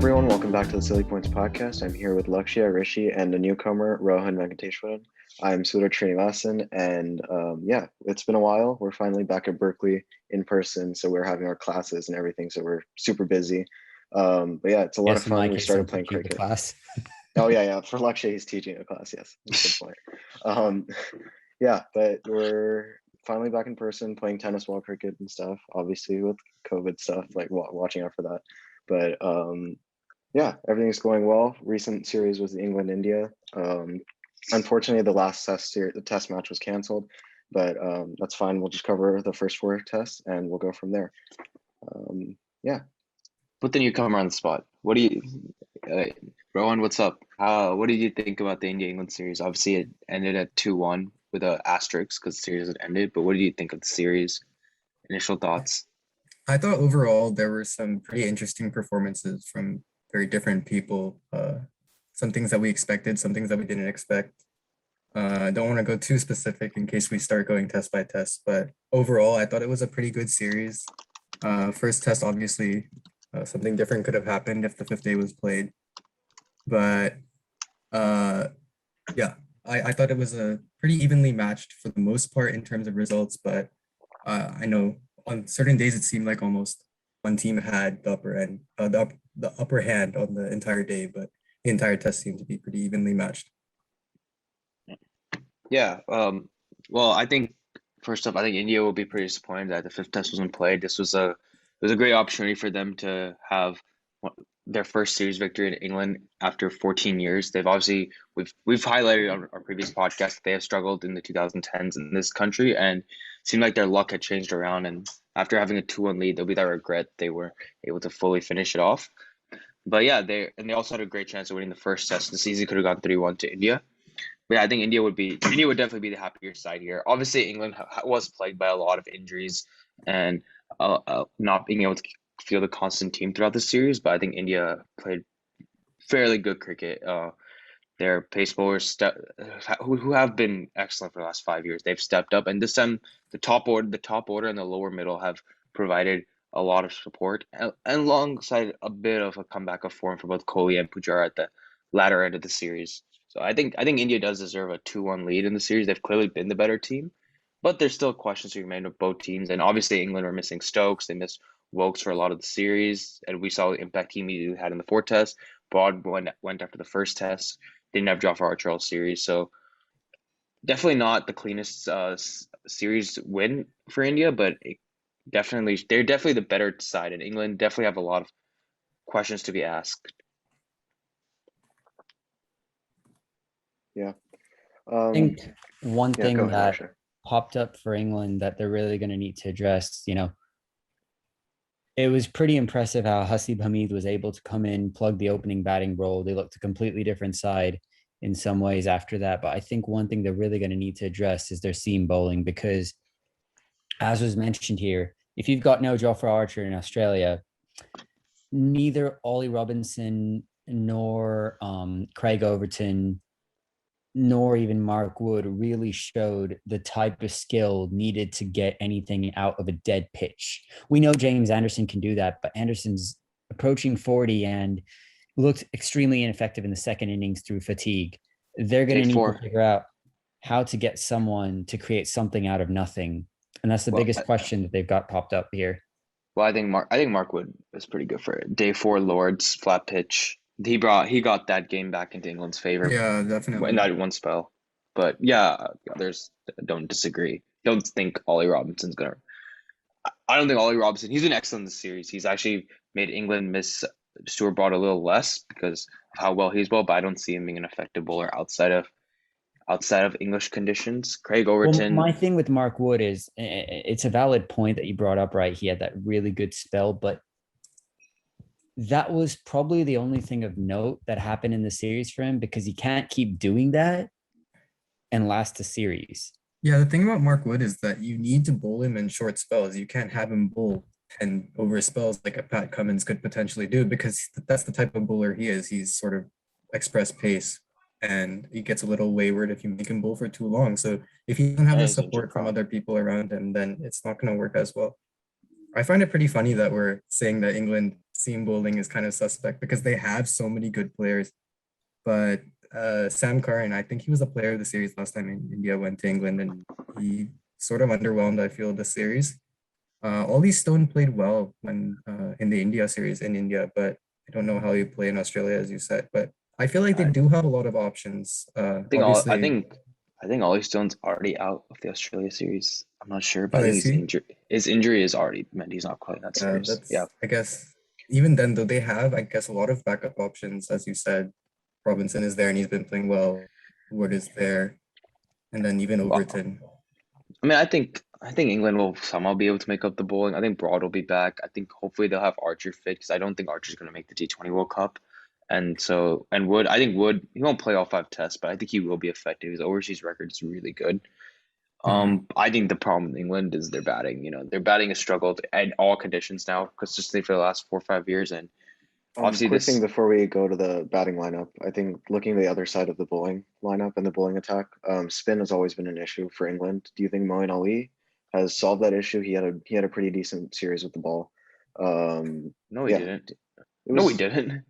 everyone, welcome back to the Silly Points podcast. I'm here with Lakshya, Rishi, and a newcomer, Rohan Venkateswaran. I'm Suraj Srinivasan, and it's been a while. We're finally back at Berkeley in person, so we're having our classes and everything, so we're super busy. It's a lot of fun. We started playing cricket. Class. Oh yeah. For Lakshya, he's teaching a class. Yes, that's a good point. But we're finally back in person, playing tennis, ball, cricket, and stuff. Obviously, with COVID stuff, like watching out for that. But everything's going well. Recent series was the England-India. Unfortunately, the last the test match was canceled, but that's fine. We'll just cover the first 4 tests and we'll go from there. Put the newcomer on the spot. What do you, Rohan? What's up? What did you think about the India-England series? Obviously, it ended at 2-1 with an asterisk because the series had ended. But what did you think of the series? Initial thoughts? I thought overall there were some pretty interesting performances from very different people. Some things that we expected, some things that we didn't expect. I don't want to go too specific in case we start going test by test, but overall, I thought it was a pretty good series. First test, obviously, something different could have happened if the 5th day was played. But I thought it was a pretty evenly matched for the most part in terms of results, but I know on certain days it seemed like almost one team had the upper end, the upper hand on the entire day, but the entire test seemed to be pretty evenly matched. Yeah. Well, I think first up, I think India will be pretty disappointed that the 5th test wasn't played. It was a great opportunity for them to have their first series victory in England after 14 years. They've obviously we've highlighted on our previous podcast that they have struggled in the 2010s in this country, and it seemed like their luck had changed around. And after having a 2-1 lead, there'll be that regret they were able to fully finish it off. But yeah, they also had a great chance of winning the first test. This easily could have gone 3-1 to India. But yeah, I think India would definitely be the happier side here. Obviously, England was plagued by a lot of injuries and not being able to field a constant team throughout the series. But I think India played fairly good cricket. Their pace bowlers who have been excellent for the last 5 years, they've stepped up, and this time the top order and the lower middle have provided a lot of support, and alongside a bit of a comeback of form for both Kohli and Pujara at the latter end of the series. So I think India does deserve a 2-1 lead in the series. They've clearly been the better team, but there's still questions to be made with both teams. And obviously England were missing Stokes. They missed Wokes for a lot of the series, and we saw the impact he immediately had in the 4th test. Broad went after the first test. Didn't have Jofra Archer all series, so definitely not the cleanest series win for India, but they're definitely the better side, and England definitely have a lot of questions to be asked. Yeah. I think one thing that Russia popped up for England that they're really going to need to address, it was pretty impressive how Hasib Hamid was able to come in, plug the opening batting role. They looked a completely different side in some ways after that. But I think one thing they're really going to need to address is their seam bowling, because as was mentioned here, if you've got no Jofra Archer in Australia, neither Ollie Robinson nor Craig Overton nor even Mark Wood really showed the type of skill needed to get anything out of a dead pitch. We know James Anderson can do that, but Anderson's approaching 40 and looked extremely ineffective in the second innings through fatigue. They're going to need to figure out how to get someone to create something out of nothing. And that's the biggest question that they've got popped up here. Well, I think Mark Wood is pretty good for it. Day 4 Lords, flat pitch. He got that game back into England's favor. Yeah, definitely. In that one spell. But yeah, don't disagree. Don't think Ollie Robinson's gonna. I don't think Ollie Robinson. He's been excellent in the series. He's actually made England miss Stuart Broad a little less because of how well he's bowled. But I don't see him being an effective bowler outside of English conditions. Craig Overton. Well, my thing with Mark Wood is it's a valid point that you brought up. Right, he had that really good spell, but that was probably the only thing of note that happened in the series for him, because he can't keep doing that and last a series. Yeah, the thing about Mark Wood is that you need to bowl him in short spells. You can't have him bowl and over spells like a Pat Cummins could potentially do, because that's the type of bowler he is. He's sort of express pace, and he gets a little wayward if you make him bowl for too long. So if he doesn't have the support from other people around him, then it's not going to work as well. I find it pretty funny that we're saying that England seam bowling is kind of suspect because they have so many good players. But Sam Curran, I think he was the player of the series last time India went to England, and he sort of underwhelmed, I feel, the series. Ollie Stone played well when in the India series in India, but I don't know how he play in Australia, as you said. But I feel like they do have a lot of options. Obviously, I think Ollie Stone's already out of the Australia series. I'm not sure, but oh, I think is he's he? injured. His injury is already meant he's not playing that series. That's, Yeah. I guess, even then, though, they have, I guess, a lot of backup options, as you said. Robinson is there and he's been playing well. Wood is there, and then even Well, Overton. I mean, I think England will somehow be able to make up the bowling. I think Broad will be back. I think hopefully they'll have Archer fit because I don't think Archer's going to make the T20 World Cup. And Wood, I think Wood, he won't play all 5 tests, but I think he will be effective. His overseas record is really good. I think the problem with England is their batting. You know, their batting has struggled in all conditions now consistently for the last 4 or 5 years, and obviously Quick this. thing before we go to the batting lineup, I think looking at the other side of the bowling lineup and the bowling attack, spin has always been an issue for England. Do you think Moeen Ali has solved that issue? He had a pretty decent series with the ball. No, he yeah, didn't. it No, he was didn't.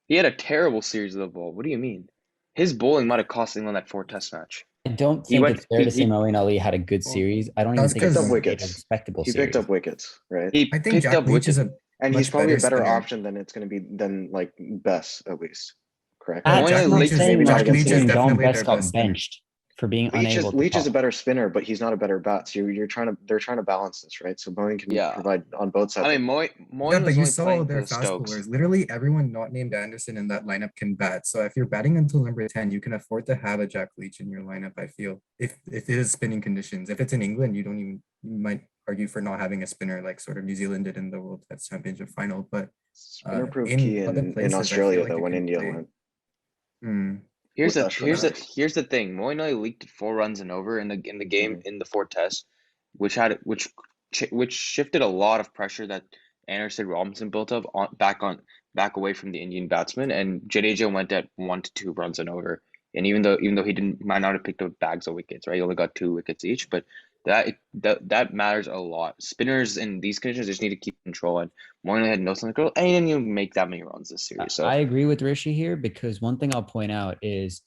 He had a terrible series of the ball. What do you mean? His bowling might have cost England that 4 test match. I don't He think went. it's fair to say Moeen Ali had a good Well, series. I don't even That's think picked it's up because a wickets. respectable He series. picked up wickets, right? He I think picked Jack up Leach is wickets. And he's much probably a better better spinner. option than it's going to be than like Bess at least. Correct. That's Moeen Ali not Leach is- saying maybe not much against considering England. John Definitely Best their got best spinner. benched for being unable to Leach is a pop. better spinner, but he's not a better bat. So they're trying to balance this, right? So Moeen can Yeah. provide on both sides. I mean, Moeen Yeah, was but you only saw playing for their the fast Stokes. bowlers. Literally everyone not named Anderson in that lineup can bat. So if you're batting until number 10, you can afford to have a Jack Leach in your lineup, I feel. If it is spinning conditions. If it's in England, you might argue for not having a spinner like sort of New Zealand did in the World Test Championship final. But Spinner proved in key other in places, I Australia feel like though you when can India play. went. Here's with the extra here's the backs. here's the thing. Moeen Ali leaked it 4 runs and over in the game in the 4 tests, which shifted a lot of pressure that Anderson Robinson built up back away from the Indian batsman, and Jadeja went at 1 to 2 runs and over. And even though he might not have picked up bags of wickets, right? He only got 2 wickets each, but that matters a lot. Spinners in these conditions just need to keep control, and Moeen Ali had no sense of control, and he didn't even make that many runs this series. So I agree with Rishi here because one thing I'll point out is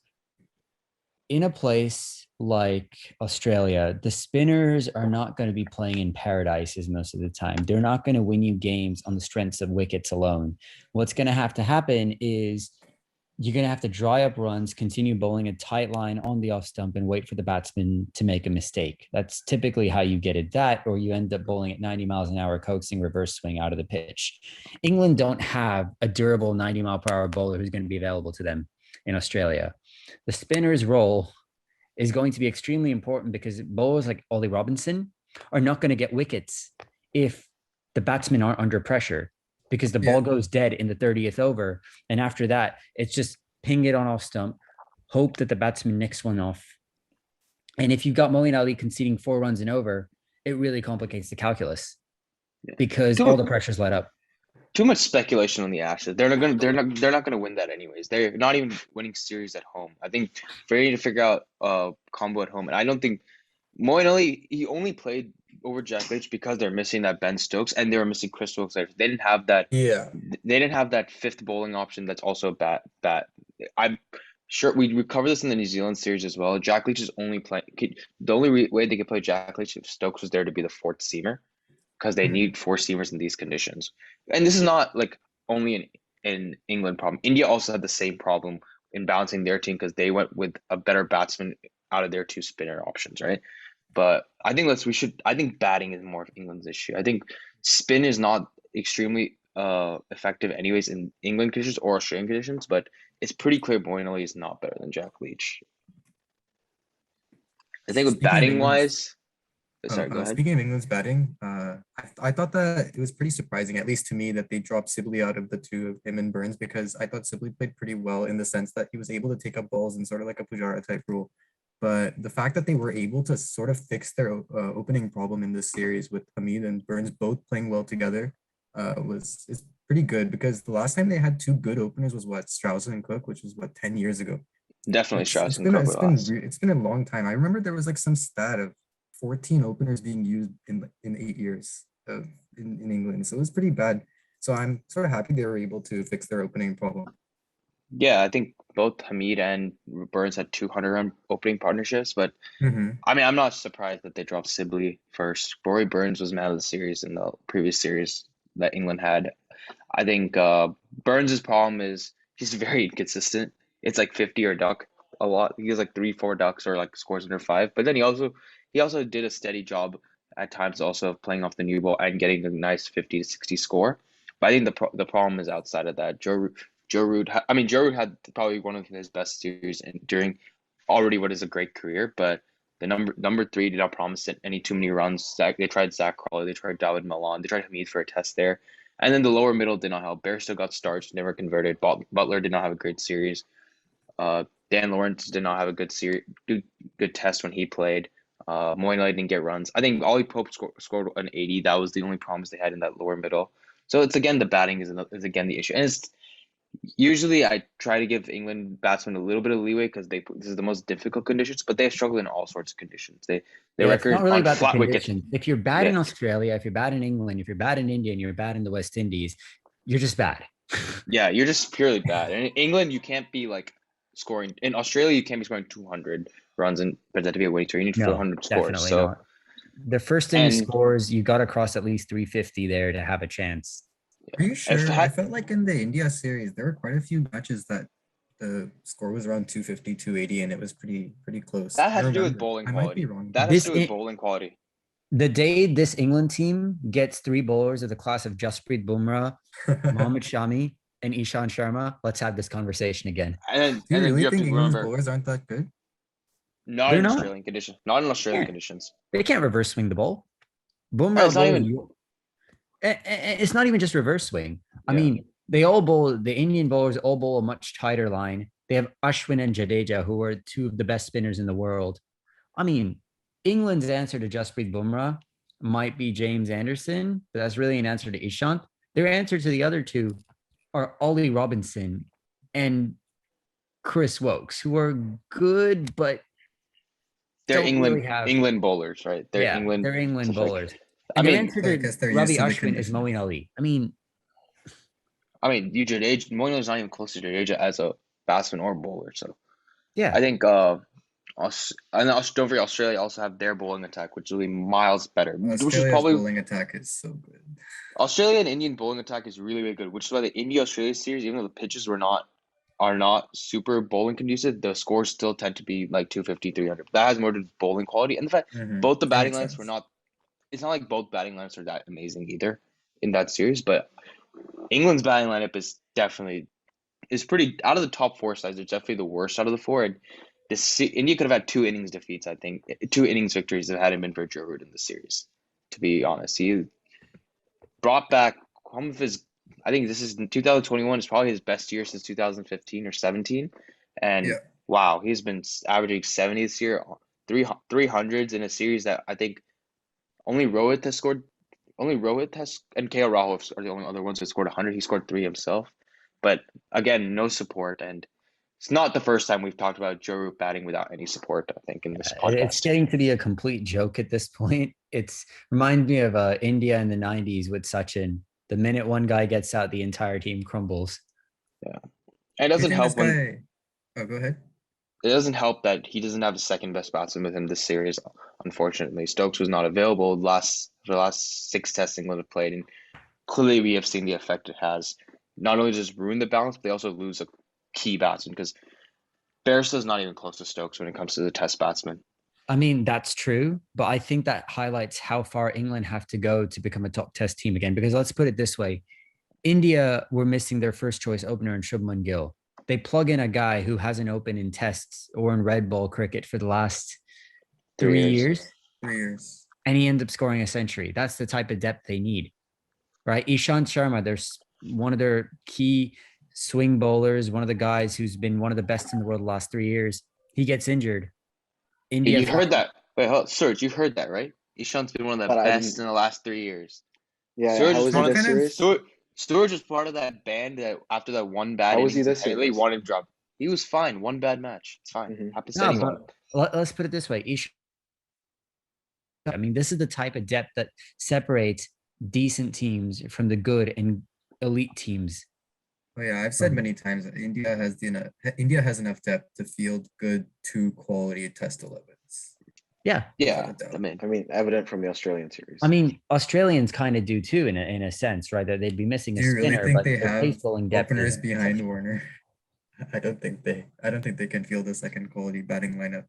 in a place like Australia, the spinners are not going to be playing in paradises most of the time. They're not going to win you games on the strengths of wickets alone. What's going to have to happen is you're going to have to dry up runs, continue bowling a tight line on the off stump, and wait for the batsman to make a mistake. That's typically how you get it. That, or you end up bowling at 90 miles an hour, coaxing reverse swing out of the pitch. England don't have a durable 90-mile-per-hour bowler who's going to be available to them in Australia. The spinner's role is going to be extremely important because bowlers like Ollie Robinson are not going to get wickets if the batsmen aren't under pressure, because the ball goes dead in the 30th over. And after that, it's just ping it on off stump, hope that the batsman nicks one off. And if you've got Moeen Ali conceding 4 runs and over, it really complicates the calculus because all the pressure's let up. Too much speculation on the Ashes. They're not gonna win that anyways. They're not even winning series at home. I think they need to figure out combo at home. And I don't think Moeen Ali, he only played over Jack Leach because they're missing that Ben Stokes and they were missing Chris Stokes. They didn't have that. Yeah. They didn't have that 5th bowling option that's also a bat. I'm sure we cover this in the New Zealand series as well. Jack Leach is only playing. The only way they could play Jack Leach if Stokes was there to be the 4th seamer, because they need 4 seamers in these conditions. And this is not like only an England problem. India also had the same problem in balancing their team because they went with a better batsman out of their 2 spinner options, right? But I think I think batting is more of England's issue. I think spin is not extremely effective anyways in England conditions or Australian conditions, but it's pretty clear Moeen Ali is not better than Jack Leach. I think with batting wise. Sorry, go ahead. Speaking of England's batting, I thought that it was pretty surprising, at least to me, that they dropped Sibley out of the 2 of him and Burns, because I thought Sibley played pretty well in the sense that he was able to take up balls in sort of like a Pujara type role. But the fact that they were able to sort of fix their opening problem in this series with Hamid and Burns both playing well together is pretty good, because the last time they had 2 good openers was Strauss and Cook, which was 10 years ago. Definitely Strauss and Cook. It's been a long time. I remember there was like some stat of 14 openers being used in 8 years in England. So it was pretty bad. So I'm sort of happy they were able to fix their opening problem. Yeah, I think both Hamid and Burns had 200-run opening partnerships, but Hmm. I mean, I'm not surprised that they dropped Sibley first. Rory Burns was man of the series in the previous series that England had. I think Burns' problem is he's very inconsistent. It's like 50 or duck a lot. He has like 3, 4 ducks or like scores under 5. But then he also did a steady job at times also of playing off the new ball and getting a nice 50 to 60 score. But I think the problem is outside of that. Joe Root. Joe Root had probably one of his best series during already what is a great career, but the number 3 did not promise it any too many runs. They tried Zach Crawley, they tried David Milan, they tried Hamid for a test there. And then the lower middle did not help. Bear still got starts, never converted. Butler did not have a great series. Dan Lawrence did not have a good series, good test when he played. Moynihan didn't get runs. I think Ollie Pope scored an 80. That was the only problems they had in that lower middle. So it's again the batting is again the issue, and it's usually I try to give England batsmen a little bit of leeway because this is the most difficult conditions, but they struggle in all sorts of conditions. Their It's record not really on about the flat wicket. conditions. If you're bad in Yeah. Australia, if you're bad in England, if you're bad in India, and you're bad in the West Indies, you're just bad. Yeah, you're just purely bad. And in England, you can't be like scoring. In Australia, you can't be scoring 200 runs and for that to be a winning tour. You need No, 400 scores. definitely So not. The first inning and scores, you got to cross at least 350 there to have a chance. Are you if sure? I had, felt like in the India series, there were quite a few matches that the score was around 250, 280, and it was pretty close. that had I to do with remember. bowling I might be quality. wrong. That has This to do with in- bowling quality. The day this England team gets 3 bowlers of the class of Jasprit Bumrah, Mohammad Shami, and Ishan Sharma, let's have this conversation again. And Do you then really you have think to England's remember, bowlers aren't that good? not They're in not. Australian conditions. Not in Australian Yeah. conditions. They can't reverse swing the ball. No, Bumrah it's not bowls. even. It's not even just reverse swing. I Yeah. mean, they all bowl. The Indian bowlers all bowl a much tighter line. They have Ashwin and Jadeja, who are 2 of the best spinners in the world. I mean, England's answer to Jasprit Bumrah might be James Anderson, but that's really an answer to Ishant. Their answer to the other 2 are Ollie Robinson and Chris Wokes, who are good, but They're don't really have England bowlers, right? They're England. They're England like- bowlers. I And their mean, answer I to guess they're Ravi used to the Ashwin is conditions. Moeen Ali. I mean, you Jadeja, Moynihan's not even close to Jadeja as a batsman or bowler. So yeah. I think don't forget Australia also have their bowling attack, which is really miles better. Which is Australia's probably bowling attack is so good. Australia and Indian bowling attack is really, really good, which is why the India-Australia series, even though the pitches are not super bowling conducive, the scores still tend to be like 250, 300. That has more to do with bowling quality. And the fact both the That batting makes lines were sense. not, it's not like both batting lines are that amazing either in that series, but England's batting lineup is pretty, out of the top 4 sides, it's definitely the worst out of the 4. And India could have had 2 innings defeats, I think, 2 innings victories if it hadn't been for Joe Root in the series, to be honest. He brought back some of his, I think this is 2021 is probably his best year since 2015 or 17. And Yeah. wow, he's been averaging 70 this year, 300s in a series that I think only Rohit has and KL Rahul are the only other ones that scored 100. He scored 3 himself. But again, no support. And it's not the first time we've talked about Joe Root batting without any support, I think, in this podcast. It's getting to be a complete joke at this point. It's reminds me of India in the 90s with Sachin. The minute one guy gets out, the entire team crumbles. Yeah. And it doesn't help when Oh, go ahead. it doesn't help that he doesn't have the second best batsman with him this series, unfortunately. Stokes was not available for the last 6 tests England have played, and clearly we have seen the effect it has. Not only does it ruin the balance, but they also lose a key batsman because Bairstow's not even close to Stokes when it comes to the test batsman. I mean, that's true, but I think that highlights how far England have to go to become a top test team again. Because let's put it this way. India were missing their first choice opener in Shubman Gill. They plug in a guy who hasn't opened in tests or in red ball cricket for the last 3 years. 3 years. And he ends up scoring a century. That's the type of depth they need, right? Ishant Sharma, there's one of their key swing bowlers, one of the guys who's been one of the best in the world the last 3 years. He gets injured. India. You heard that? Wait, Serge, you heard that, right? Ishant's been one of the best in the last 3 years. Yeah, Surge how was was he this series? Sturridge was part of that band that after that one bad How was he innings, this series? wanted drop. He was fine. One bad match. It's fine. Mhm. Happens to No, anyone. but let's put it this way. I mean, this is the type of depth that separates decent teams from the good and elite teams. Oh yeah, I've said many times that India has enough depth to field good 2 quality Test 11s. Yeah. Yeah, Without a doubt. I mean, evident from the Australian series. I mean, Australians kind of do too, in a sense, right? That they'd be missing a Do you really spinner, think but they their have pace bowling depth openers is behind exceptional. Warner? I don't think they can field a second quality batting lineup.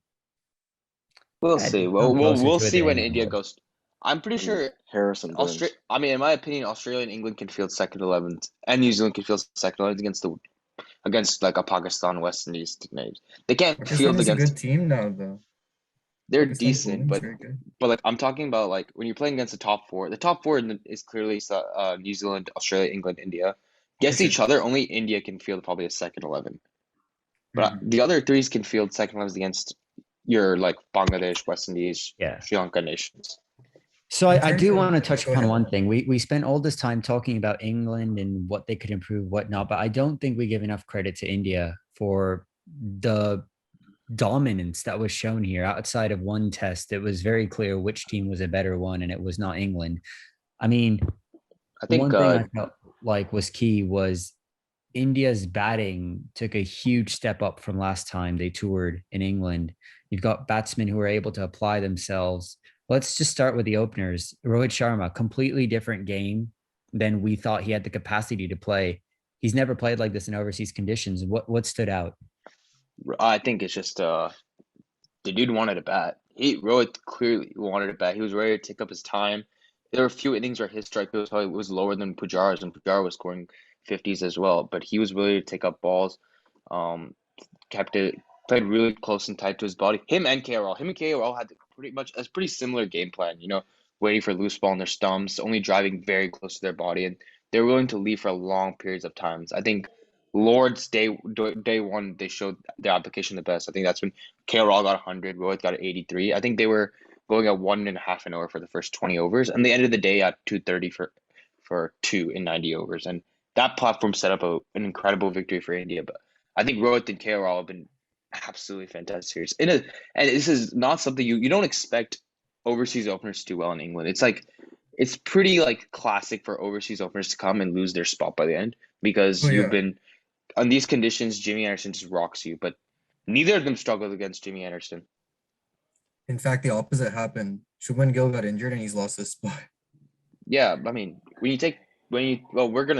we'll I'd see. come closer We'll to it see than when anyone India would. goes. I'm pretty And sure Harrison Burns. I mean, in my opinion, Australia and England can field second 11s, and New Zealand can field second 11s against like a Pakistan, West Indies names. They can't Pakistan field is a against. good team now, though. They're Pakistan's decent, bowling is very good. but like I'm talking about like when you're playing against the top four. The top four is clearly New Zealand, Australia, England, India. Against For each sure. other, only India can field probably a second 11. But Mhm. the other threes can field second 11s against your like Bangladesh, West Indies, Yeah. Sri Lanka nations. So In I terms do of- want to touch go upon ahead. one thing. We spent all this time talking about England and what they could improve, whatnot, but I don't think we give enough credit to India for the dominance that was shown here. Outside of one test, it was very clear which team was a better one, and it was not England. I mean, I think one thing I felt like was key was India's batting took a huge step up from last time they toured in England. You've got batsmen who are able to apply themselves. Let's just start with the openers. Rohit Sharma, completely different game than we thought he had the capacity to play. He's never played like this in overseas conditions. What stood out? it's just the dude wanted to bat. Rohit clearly wanted to bat. He was ready to take up his time. There were a few innings where his strike was lower than Pujara's, and Pujara was scoring 50s as well. But he was ready to take up balls. Um, kept it played really close and tight to his body. Him and KRL had a pretty similar game plan. Waiting for loose ball in their stumps, only driving very close to their body, and they're willing to leave for long periods of times. I think Lord's day one they showed their application the best. I think that's when KRL got 100, Rohit got 83. I think they were going at 1.5 an hour for the first 20 overs, and they ended the day at 230 for 2 in 90 overs, and that platform set up an incredible victory for India. But I think Rohit and KRL have been absolutely fantastic series. And this is not something you don't expect overseas openers to do well in England. It's pretty like classic for overseas openers to come and lose their spot by the end because you've been on these conditions. Jimmy Anderson just rocks you, but neither of them struggled against Jimmy Anderson. In fact, the opposite happened. Shubman Gill got injured and he's lost his spot. Yeah, I mean, we could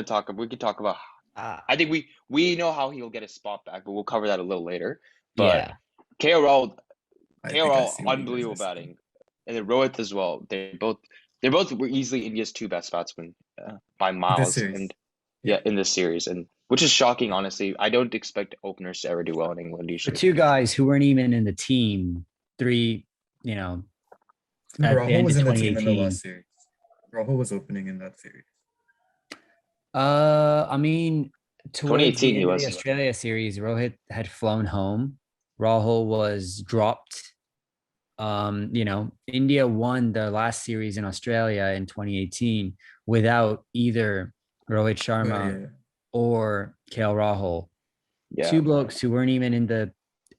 talk about. I think we know how he'll get his spot back, but we'll cover that a little later. But Yeah. KRL I think I see what you guys unbelievable are saying. batting, and then Rohit as well. They both were easily India's 2 best batsmen by miles, series. and in this series, and which is shocking. Honestly, I don't expect openers to ever do well in England For usually. 2 guys who weren't even in the team, 3, at the Rahul end was of in the team in the 2018. last series. Rahul was opening in that series. I mean, towards 2018 the he end of was. the Australia series, Rohit had flown home. Rahul was dropped. India won the last series in Australia in 2018 without either Rohit Sharma or KL Rahul. Yeah. 2 blokes who weren't even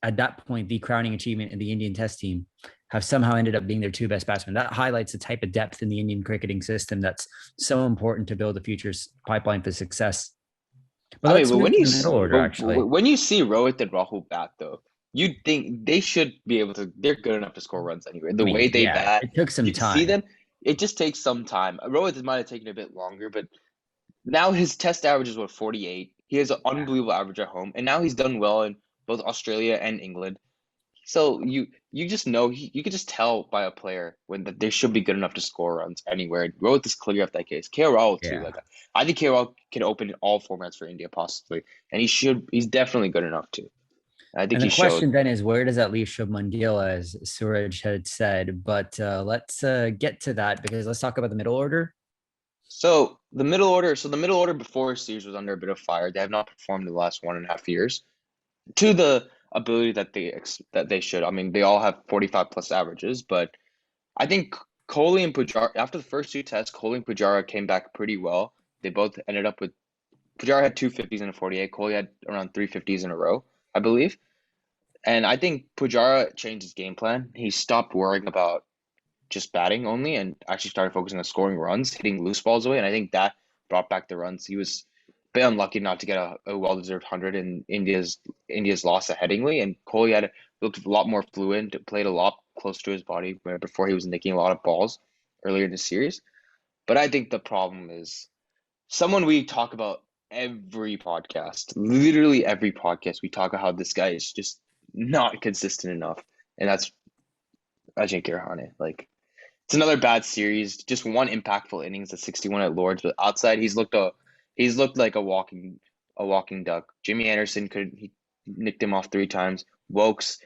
at that point, the crowning achievement in the Indian Test team have somehow ended up being their 2 best batsmen. That highlights the type of depth in the Indian cricketing system that's so important to build a future's pipeline for success. But let's move to the middle order, actually. When you see Rohit and Rahul bat, though, you'd think they should be able to. They're good enough to score runs anyway. The way they bat, it took some time. See them. It just takes some time. Rohit might have taken a bit longer, but now his Test average is 48. He has an unbelievable average at home, and now he's done well in both Australia and England. So you just know you could just tell by a player when that they should be good enough to score runs anywhere. Rohit is clear of that case. KRL too. Yeah. I think KRL can open in all formats for India possibly, and he's definitely good enough too. I think and the question then is, where does that leave Shubman Gill, as Suraj had said? But let's get to that because let's talk about the middle order. So the middle order before series was under a bit of fire. They have not performed in the last 1.5 years to the ability that they should. I mean, they all have 45 plus averages, but I think Kohli and Pujara, after the first 2 tests, Kohli and Pujara came back pretty well. They both ended up with Pujara had 2 50s and a 48. Kohli had around 3 50s in a row, I believe. And I think Pujara changed his game plan. He stopped worrying about just batting only and actually started focusing on scoring runs, hitting loose balls away. And I think that brought back the runs. He was bit unlucky not to get a well-deserved 100 in India's loss at Headingley, and Kohli looked a lot more fluent, played a lot close to his body where before he was nicking a lot of balls earlier in the series. But I think the problem is someone we talk about every podcast, literally every podcast, we talk about how this guy is just not consistent enough, and that's Ajinkya Rahane. Like, it's another bad series. Just one impactful innings at 61 at Lords, but outside he's looked like a walking duck. Jimmy Anderson he nicked him off 3 times. Wokes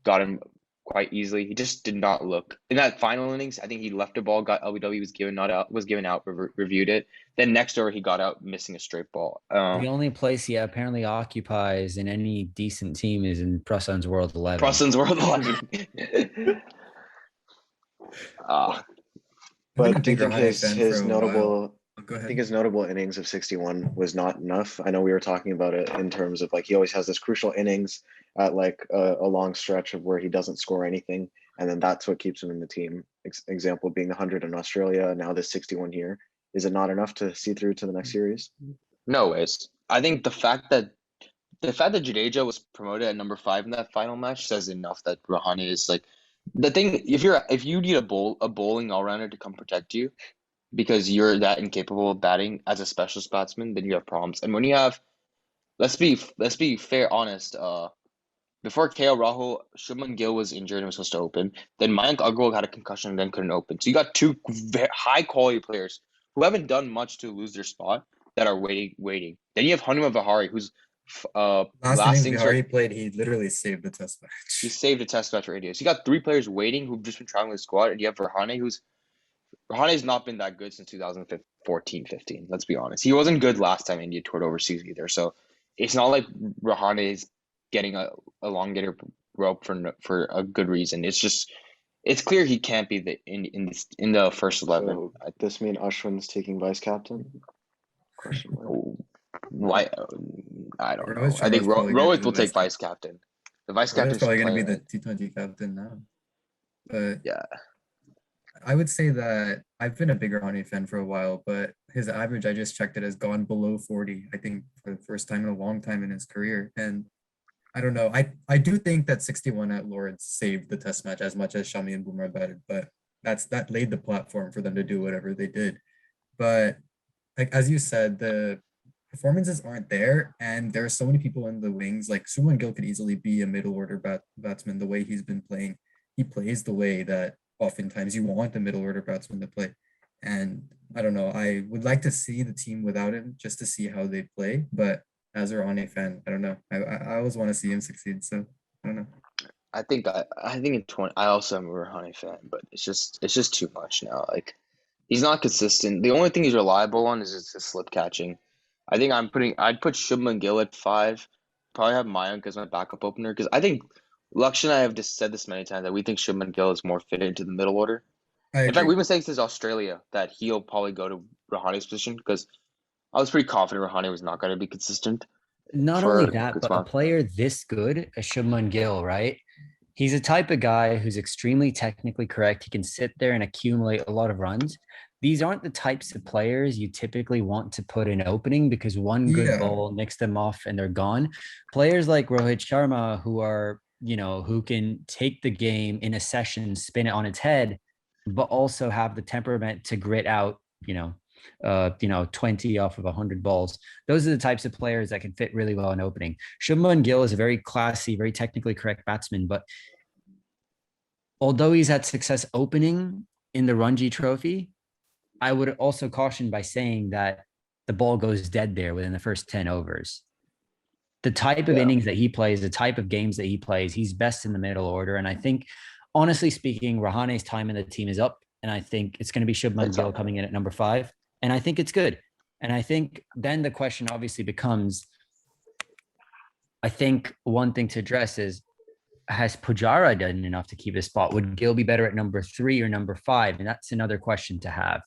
got him quite easily. He just did not look in that final innings. I think he left a ball, got LBW, was given out, reviewed it. Then next over he got out missing a straight ball. The only place he apparently occupies in any decent team is in Prasan's World 11. Prasan's World 11. But do you think his notable innings of 61 was not enough? I know we were talking about it in terms of like he always has this crucial innings at like a long stretch of where he doesn't score anything, and then that's what keeps him in the team. Example being the 100 in Australia, now this 61 here. Is it not enough to see through to the next series? No ways. I think the fact that Jadeja was promoted at number 5 in that final match says enough that Rahane is like the thing. If you need a bowling all-rounder to come protect you because you're that incapable of batting as a specialist batsman, then you have problems. And when you have, let's be fair, honest. Before KL Rahul, Shubman Gill was injured and was supposed to open. Then Mayank Agarwal had a concussion and then couldn't open. So you got 2 high quality players who haven't done much to lose their spot that are waiting. Then you have Hanuma Vihari, who's last innings Vihari played, he literally saved the test match. He saved a test match for India. So you got 3 players waiting who've just been traveling the squad, and you have Rahane, Rahane's not been that good since 2014-15. Let's be honest. He wasn't good last time India toured overseas either. So it's not like Rahane is getting a elongated rope for a good reason. It's clear he can't be in the first 11. So this mean Ashwin's taking vice captain? Question mark. Why? I don't know. I think Rohit will take vice captain. The vice captain is probably going to be the T20 captain now. But yeah, I would say that I've been a bigger Rahane fan for a while, but his average, I just checked it, has gone below 40. I think for the first time in a long time in his career. And I don't know. I do think that 61 at Lords saved the test match as much as Shami and Bumrah batted, but that laid the platform for them to do whatever they did. But like as you said, the performances aren't there, and there are so many people in the wings. Like Shubman Gill could easily be a middle order batsman the way he's been playing. He plays the way that oftentimes you want a middle order batsman to play. And I don't know. I would like to see the team without him just to see how they play, but as a Rahane fan, I don't know. I always want to see him succeed, so I don't know. I think in 20, I also am a Rahane fan, but it's just too much now. Like he's not consistent. The only thing he's reliable on is his slip catching. I think I'd put Shubman Gill at 5. Probably have Mayank as my backup opener because I think Lakshya and I have just said this many times that we think Shubman Gill is more fitted into the middle order. In fact, we've been saying since Australia that he'll probably go to Rahane's position because I was pretty confident Rahane was not going to be consistent. Not only that, but a player this good as Shubman Gill, right? He's a type of guy who's extremely technically correct. He can sit there and accumulate a lot of runs. These aren't the types of players you typically want to put in opening because one good ball nicks them off and they're gone. Players like Rohit Sharma who are, who can take the game in a session, spin it on its head, but also have the temperament to grit out, 20 off of 100 balls. Those are the types of players that can fit really well in opening. Shubman Gill is a very classy, very technically correct batsman, but although he's had success opening in the Ranji Trophy, I would also caution by saying that the ball goes dead there within the first 10 overs. The type of innings that he plays, the type of games that he plays, he's best in the middle order. And I think, honestly speaking, Rahane's time in the team is up. And I think it's going to be Shubman Gill coming in at number 5. And I think it's good. And I think then the question obviously becomes, I think one thing to address is, has Pujara done enough to keep his spot? Would Gill be better at number 3 or number 5? And that's another question to have.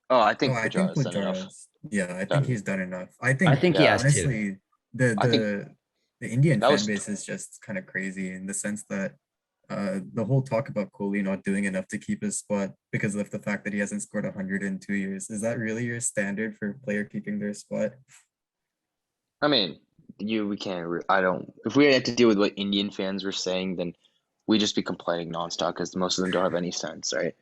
Oh, I think Pujara's done enough. Yeah, I think he's done enough. I think he has honestly, too. The Indian fan base is just kind of crazy in the sense that the whole talk about Kohli not doing enough to keep his spot because of the fact that he hasn't scored 100 in 2 years. Is that really your standard for a player keeping their spot? I mean, we can't. I don't. If we had to deal with what Indian fans were saying, then we'd just be complaining nonstop because most of them don't have any sense, right?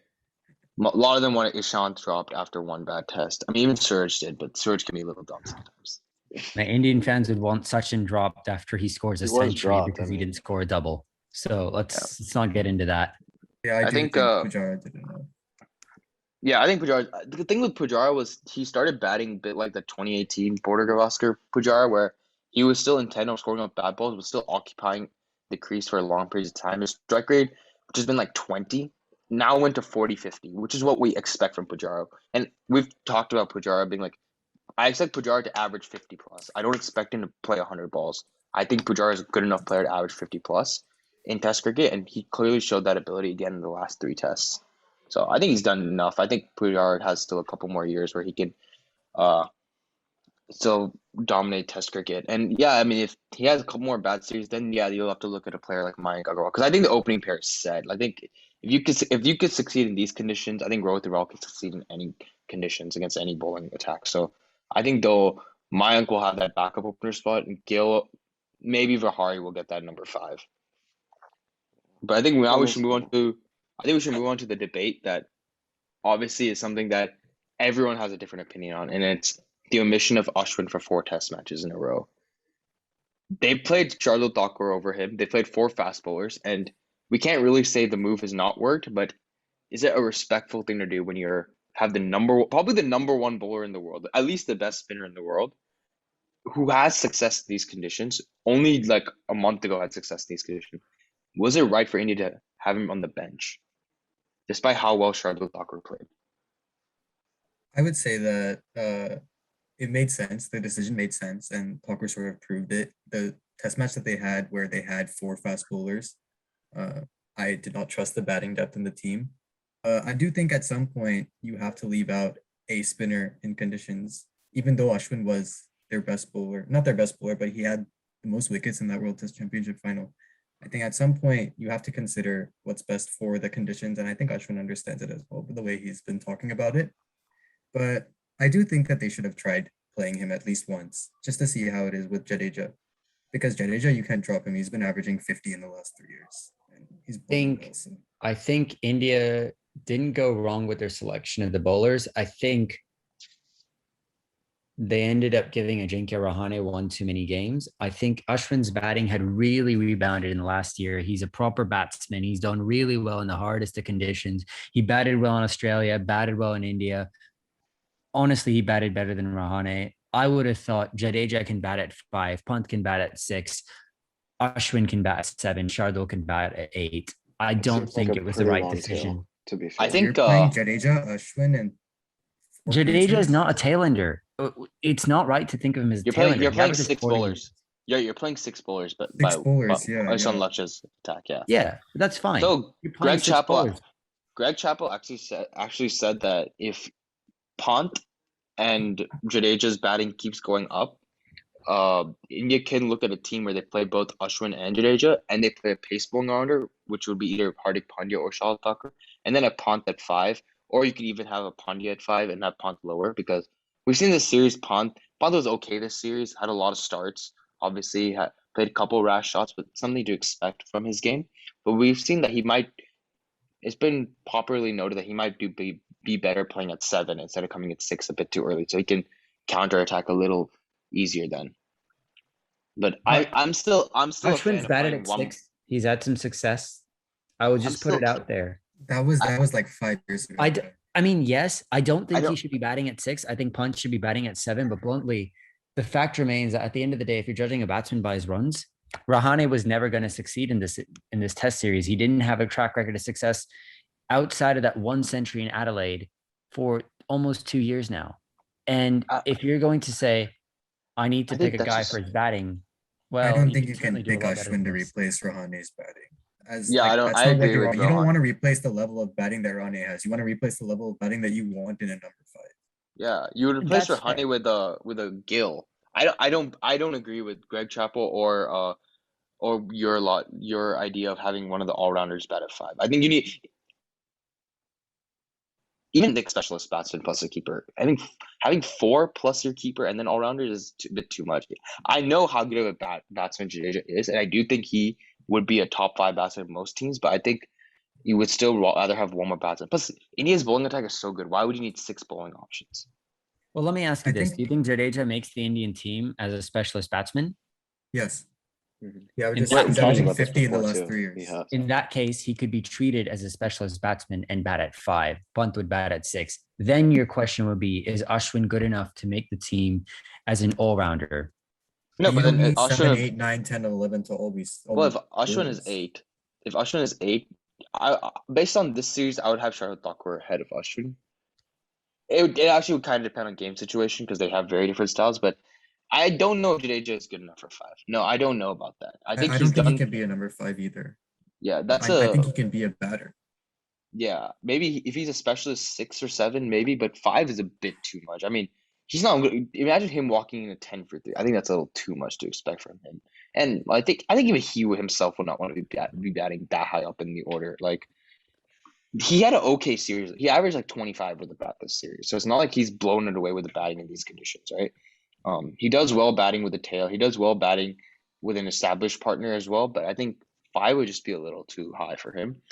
A lot of them want Ishant dropped after one bad test. I mean, even Suraj did, but Suraj can be a little dumb sometimes. My Indian fans would want Sachin dropped after he scores a He was century dropped, because I he mean. didn't score a double. So let's not get into that. Yeah, I I do think, think Pujara did enough. Yeah, I think Pujara. The thing with Pujara was he started batting a bit like the 2018 Border Gavaskar Pujara, where he was still intent on scoring up bad balls, but still occupying the crease for a long period of time. His strike rate, which has been like 20, now went to 40, 50, which is what we expect from Pujara. And we've talked about Pujara being like, I expect Pujara to average 50 plus. I don't expect him to play 100 balls. I think Pujara is a good enough player to average 50 plus in Test cricket, and he clearly showed that ability again in the last 3 tests. So I think he's done enough. I think Pujara has still a couple more years where he can uh still dominate Test cricket. And yeah, I mean, if he has a couple more bad series, then yeah, you'll have to look at a player like Mayank Agarwal because I think the opening pair is set. I think if you could succeed in these conditions, I think Rohit Rawal could succeed in any conditions against any bowling attack. So I think though Mayank will have that backup opener spot, and Gill, maybe Vihari will get that number 5. But I think now we should move on to the debate that obviously is something that everyone has a different opinion on, and it's the omission of Ashwin for 4 test matches in a row. They played Shardul Thakur over him. They played 4 fast bowlers, and we can't really say the move has not worked, but is it a respectful thing to do when you're have probably the number 1 bowler in the world, at least the best spinner in the world, who has success in these conditions, only like a month ago had success in these conditions? Was it right for India to have him on the bench, despite how well Shardul Thakur played? I would say that it made sense. The decision made sense, and Tucker sort of proved it. The test match that they had, where they had 4 fast bowlers, uh, I did not trust the batting depth in the team. I do think at some point you have to leave out a spinner in conditions, even though Ashwin was their best bowler, not their best bowler, but he had the most wickets in that World Test Championship final. I think at some point you have to consider what's best for the conditions, and I think Ashwin understands it as well, the way he's been talking about it. But I do think that they should have tried playing him at least once, just to see how it is with Jadeja. Because Jadeja, you can't drop him. He's been averaging 50 in the last 3 years. And he's bowling well, so. I think India didn't go wrong with their selection of the bowlers. I think they ended up giving Ajinkya Rahane one too many games. I think Ashwin's batting had really rebounded in the last year. He's a proper batsman. He's done really well in the hardest of conditions. He batted well in Australia, batted well in India. Honestly, he batted better than Rahane. I would have thought Jadeja can bat at 5, Pant can bat at 6, Ashwin can bat at 7, Shardul can bat at 8. I don't think it was the right decision. To be fair. I think You're playing Jadeja, Ashwin, and Jadeja is not a tailender. It's not right to think of him as a tailender. You're playing 6 bowlers. Yeah, you're playing 6 bowlers, but 6 bowlers, yeah. Based on Lakshya's attack, yeah. Yeah, that's fine. So Greg Chappell actually said that if Pant and Jadeja's batting keeps going up, India can look at a team where they play both Ashwin and Jadeja, and they play a pace bowling order, which would be either Hardik Pandya or Shardul Thakur, and then a Pant at 5, or you could even have a Pandya at 5 and have Pant lower, because we've seen this series. Pant was okay this series, had a lot of starts, obviously had played a couple rash shots, but something to expect from his game. But we've seen that it's been popularly noted that he might be better playing at 7 instead of coming at 6 a bit too early, so he can counterattack a little easier then. But I'm still Ashwin's batted at 6. He's had some success. I will just put it out there. That was like 5 years ago. I mean, yes, I don't think he should be batting at 6. I think Punch should be batting at 7. But bluntly, the fact remains that at the end of the day, if you're judging a batsman by his runs, Rahane was never going to succeed in this test series. He didn't have a track record of success outside of that 1 century in Adelaide for almost 2 years now. And if you're going to say, I need to pick a guy for his batting, well, I don't think you can pick Ashwin to replace Rahane's batting. I agree with you don't want to replace the level of batting that Rahane has. You want to replace the level of batting that you want in a number 5. Yeah, you would replace Rahane with a Gill. I don't agree with Greg Chappell or your idea of having one of the all-rounders bat at 5. I think even the specialist batsman plus a keeper. I think having 4 plus your keeper and then all rounder is a bit too much. I know how good of a batsman Jadeja is, and I do think he would be a top 5 batsman in most teams. But I think you would still rather have one more batsman. Plus, India's bowling attack is so good. Why would you need 6 bowling options? Well, let me ask you I this. think- Do you think Jadeja makes the Indian team as a specialist batsman? Yes. Mhm. Yeah, In he's that We've talked averaging about this 50 in the before, last too. 3 years. He has. In that case, he could be treated as a specialist batsman and bat at 5. Bunt would bat at 6. Then your question would be, is Ashwin good enough to make the team as an all-rounder? No, You but don't then need 7, Ashwin. 8, 9, 10, and 11 to always. Well, if Ashwin is 8, based on this series, I would have Shardul Thakur ahead of Ashwin. It actually would kind of depend on game situation because they have very different styles. But I don't know if Jadeja is good enough for 5. No, I don't know about that. I think I he's don't think done. he can be a number 5 either. Yeah, that's I think he can be a batter. Yeah, maybe if he's a specialist 6 or 7, maybe, but 5 is a bit too much. I mean, he's not good. Imagine him walking in a 10 for 3. I think that's a little too much to expect from him. And I think even he himself would not want to be batting that high up in the order. Like he had an okay series. He averaged like 25 with the bat this series, so it's not like he's blown it away with the batting in these conditions, right? He does well batting with the tail. He does well batting with an established partner as well. But I think 5 would just be a little too high for him.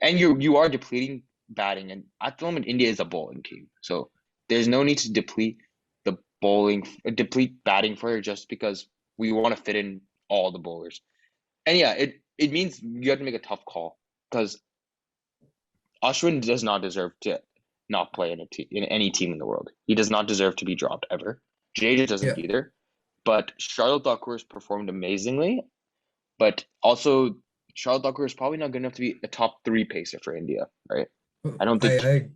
And you are depleting batting, and at the moment India is a bowling team, so there's no need to deplete batting further just because we want to fit in all the bowlers. And yeah, it means you have to make a tough call because Ashwin does not deserve to not play in any team in the world. He does not deserve to be dropped ever. Jadeja doesn't either. But Shardul Thakur has performed amazingly, but also Shardul Thakur is probably not good enough to be a top 3 pacer for India, right? I don't think.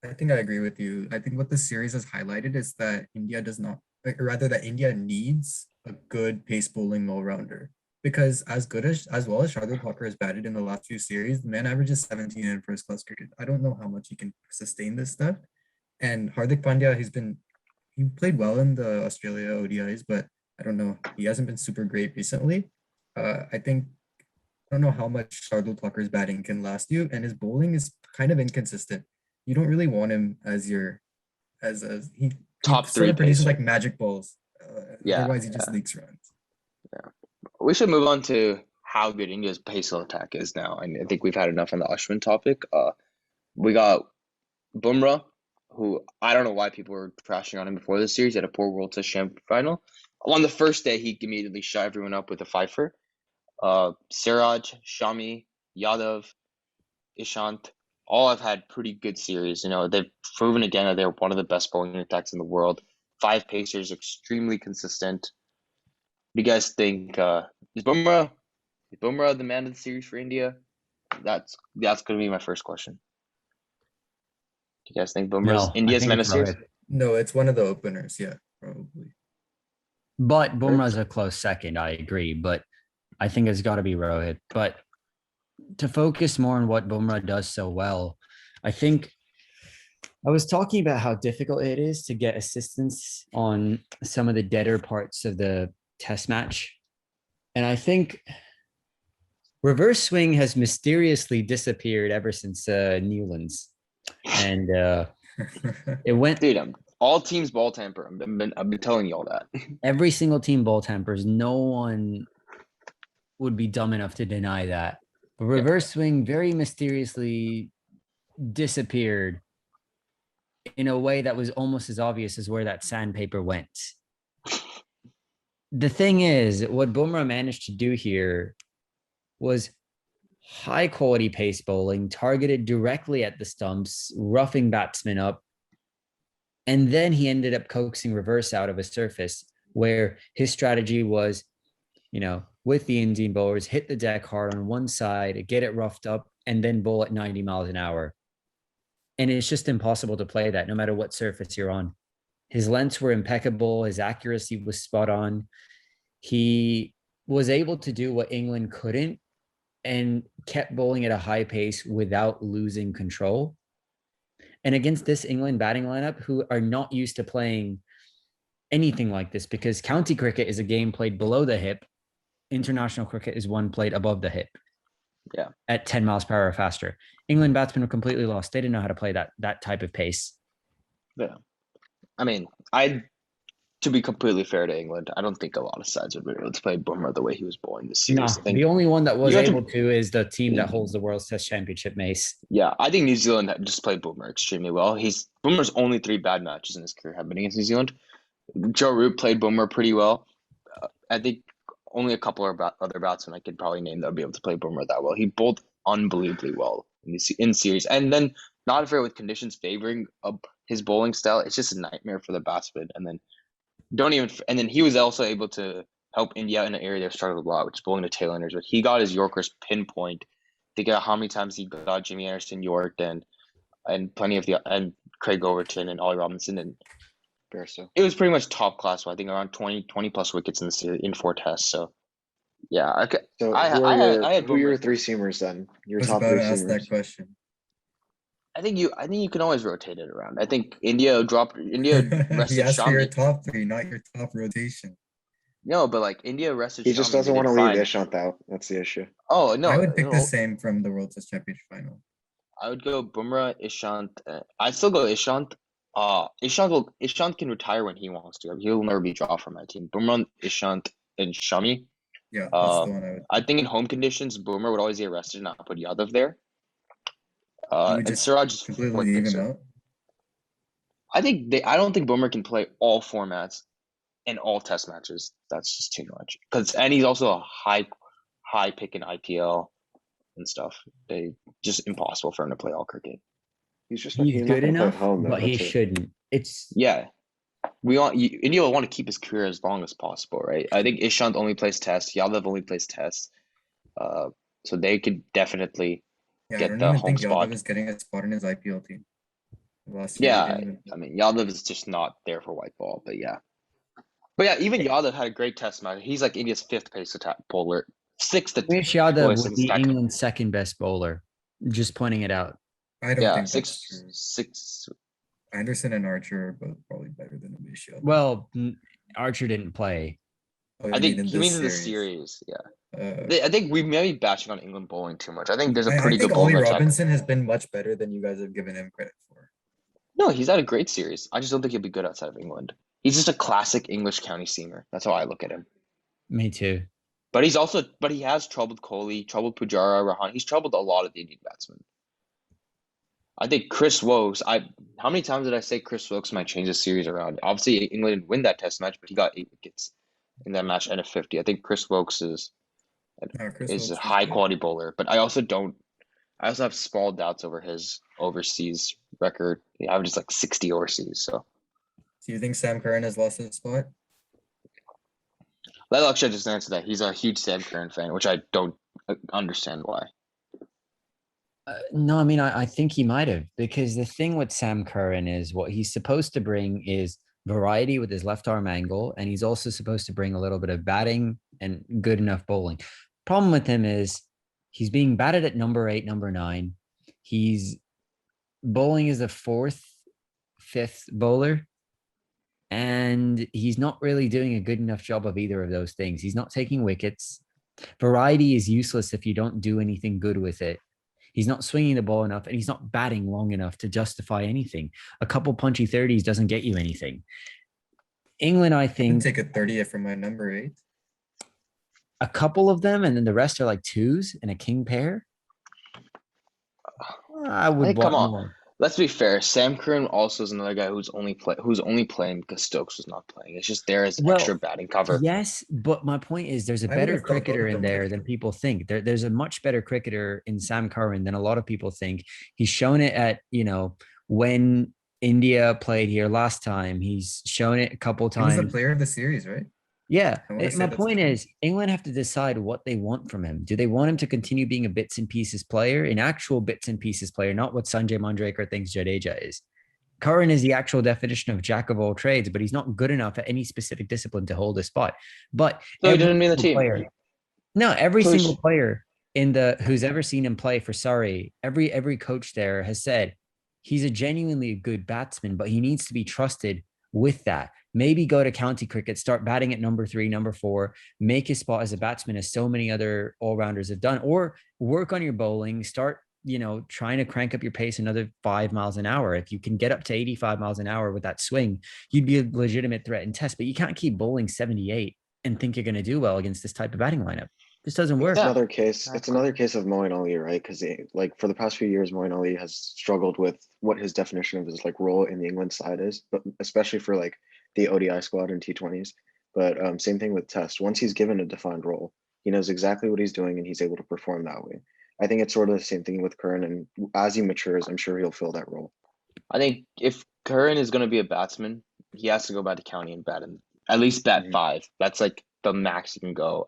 I think I agree with you. I think what this series has highlighted is that India does not, or rather that India needs a good pace bowling all-rounder. Because as well as Shardul Thakur has batted in the last few series, the man averages 17 in first class cricket. I don't know how much he can sustain this stuff. And Hardik Pandya, he played well in the Australia ODIs, but I don't know. He hasn't been super great recently. I don't know how much Shardul Thakur's batting can last you, and his bowling is kind of inconsistent. You don't really want him as he Top sort 3 of produces pacer. like magic balls. Otherwise, he just leaks runs. We should move on to how good India's pace attack is now. And I think we've had enough on the Ashwin topic. We got Bumrah, who I don't know why people were trashing on him before this series. He had a poor World Test Champ final. On the first day, he immediately shut everyone up with a fifer. Siraj, Shami, Yadav, Ishant, all have had pretty good series. They've proven again that they're one of the best bowling attacks in the world. 5 pacers, extremely consistent. What do you guys think? Is Bumrah the man of the series for India? That's going to be my first question. Do you guys think Bumrah's No, India's man of the series? No, it's one of the openers. Yeah, probably. But Bumrah's a close second, I agree. But I think it's got to be Rohit. But to focus more on what Bumrah does so well, I think I was talking about how difficult it is to get assistance on some of the deader parts of the test match. And I think reverse swing has mysteriously disappeared ever since Newlands. And it went... Dude, all teams ball tamper. I've been telling you all that. Every single team ball tampers. No one would be dumb enough to deny that. But reverse swing very mysteriously disappeared in a way that was almost as obvious as where that sandpaper went. The thing is, what Bumrah managed to do here was high quality pace bowling targeted directly at the stumps, roughing batsmen up. And then he ended up coaxing reverse out of a surface where his strategy was, with the Indian bowlers, hit the deck hard on one side, get it roughed up, and then bowl at 90 miles an hour. And it's just impossible to play that no matter what surface you're on. His lengths were impeccable. His accuracy was spot on. He was able to do what England couldn't and kept bowling at a high pace without losing control. And against this England batting lineup, who are not used to playing anything like this, because county cricket is a game played below the hip. International cricket is one played above the hip. at 10 miles per hour faster. England batsmen were completely lost. They didn't know how to play that type of pace. Yeah. I mean, to be completely fair to England, I don't think a lot of sides would be able to play Bumrah the way he was bowling this series. No, the only one that was you have to- able to is the team that holds the World's Test Championship, Mace. Yeah, I think New Zealand just played Bumrah extremely well. Bumrah's only 3 bad matches in his career have been against New Zealand. Joe Root played Bumrah pretty well. I think only a couple of other batsmen I could probably name that would be able to play Bumrah that well. He bowled unbelievably well in series, and then not fair with conditions favoring his bowling style. It's just a nightmare for the batsman. And then he was also able to help India in an area they've struggled a lot, which is bowling to tail-enders. But he got his Yorkers pinpoint. Think of how many times he got Jimmy Anderson York and plenty of and Craig Overton and Ollie Robinson, and Bairstow. it was pretty much top class. I think around 20 plus wickets in the series in 4 tests. So yeah, okay. So I who are had your Bumrah. 3 seamers then? Your I was top about 3 to ask that seamers. question. I think you can always rotate it around. I think India rested He asked for your Shami. top 3, not your top rotation. No, but like India rested He Shami. just They doesn't did want to leave fine. Ishant out. That's the issue. Oh no, I would pick the no, same from the World Test Championship final. I would go Bumrah, Ishant. I'd still go Ishant. Ishant can retire when he wants to. He'll never be dropped from my team. Bumrah, Ishant, and Shami. Yeah, that's the one I would. I think in home conditions, Boomer would always get rested and not put Yadav there. You would And just Siraj is completely fourth leave him fixer. out. I don't think Boomer can play all formats and all test matches. That's just too much. And he's also a high pick in IPL and stuff. They just impossible for him to play all cricket. He's just He's not good gonna play enough, at home, though. but he That's it. shouldn't. It's Yeah. India will want to keep his career as long as possible, right? I think Ishant only plays tests. Yadav only plays tests. So they could definitely Yeah, I get don't the even home think spot. Yadav is getting a spot in his IPL team. Last year, he Yeah, didn't even- I mean Yadav is just not there for white ball, but yeah, even Yadav had a great test match. He's like India's 5th pace attack bowler, 6th Umesh Yadav lowest would be attack. England's 2nd best bowler. Just pointing it out. I don't Yeah, think that's true. six. Anderson and Archer are both probably better than Umesh Yadav. Well, Archer didn't play. Oh, I you think mean he means in the series. series. Yeah, Uh, I think we may be bashing on England bowling too much. I think there's a I pretty think good Ollie bowling attack. Robinson has been much better than you guys have given him credit for. No, he's had a great series. I just don't think he'll be good outside of England. He's just a classic English county seamer. That's how I look at him. Me too. But he has troubled Kohli, troubled Pujara, Rohan. He's troubled a lot of the Indian batsmen. I think Chris Wokes. How many times did I say Chris Wokes might change the series around? Obviously, England didn't win that Test match, but he got 8 wickets in that match and a 50. I think Chris Wokes is Chris a Wokes high good. quality bowler, but I also have small doubts over his overseas record. He averages like 60 overseas. So Do you think Sam Curran has lost his spot? let Lakshya just answer that. He's a huge Sam Curran fan, which I don't understand why. No, I mean, I think he might have, because the thing with Sam Curran is what he's supposed to bring is variety with his left arm angle, and he's also supposed to bring a little bit of batting and good enough bowling. Problem with him is he's being batted at number 8, number 9. He's bowling as a 4th, 5th bowler, and he's not really doing a good enough job of either of those things. He's not taking wickets. Variety is useless if you don't do anything good with it. He's not swinging the ball enough, and he's not batting long enough to justify anything. A couple punchy 30s doesn't get you anything. England, I I can think, take a 30 from my number 8. a couple of them, and then the rest are like 2s and a king pair. I would Come want on. more. Let's be fair. Sam Curran also is another guy who's only playing because Stokes was not playing. It's just there as extra batting cover. Yes, but my point is there's a I better would've thought both cricketer of in them there played than good. people think. There's a much better cricketer in Sam Curran than a lot of people think. He's shown it at, when India played here last time. He's shown it a couple He was times. the player of the series, right? Yeah. I wanna say My that's point true. is England have to decide what they want from him. Do they want him to continue being a bits and pieces player, an actual bits and pieces player, not what Sanjay Manjrekar thinks Jadeja is? Curran is the actual definition of jack of all trades, but he's not good enough at any specific discipline to hold a spot. But So he didn't mean the single team. player, no, every So he single sh- player who's ever seen him play for Surrey, every coach there has said he's a genuinely good batsman, but he needs to be trusted with that. Maybe go to county cricket, start batting at number 3, number 4, make a spot as a batsman, as so many other all-rounders have done, or work on your bowling, start, trying to crank up your pace another 5 miles an hour. If you can get up to 85 miles an hour with that swing, you'd be a legitimate threat in test, but you can't keep bowling 78 and think you're going to do well against this type of batting lineup. This doesn't work. It's another case. It's another case of Moeen Ali, right? Because like for the past few years, Moeen Ali has struggled with what his definition of his like role in the England side is, but especially for like the ODI squad and T20s. But same thing with Test. Once he's given a defined role, he knows exactly what he's doing and he's able to perform that way. I think it's sort of the same thing with Curran, and as he matures, I'm sure he'll fill that role. I think if Curran is going to be a batsman, he has to go back to county and bat him. At least bat 5. That's like the max he can go.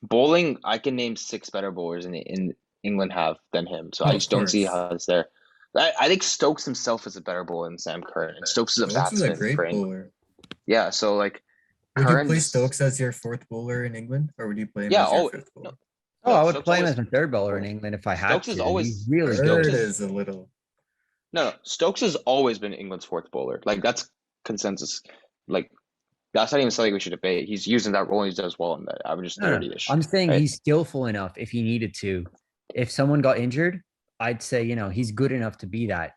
Bowling, I can name 6 better bowlers in England have than him. So I just don't see how it's there. I think Stokes himself is a better bowler than Sam Curran. And Stokes is a batsman. Is a great bowler. Yeah, so like would you play Stokes as your 4th bowler in England, or would you play him as your 5th bowler? No, I would play him as my 3rd bowler in England if I had Stokes to. Is always really good. Is a little. No, Stokes has always been England's 4th bowler. Like that's consensus. Like that's not even something we should debate. He's using that role and he does well in that. Averages 30-ish. I'm saying he's skillful enough if he needed to. If someone got injured, I'd say, he's good enough to be that.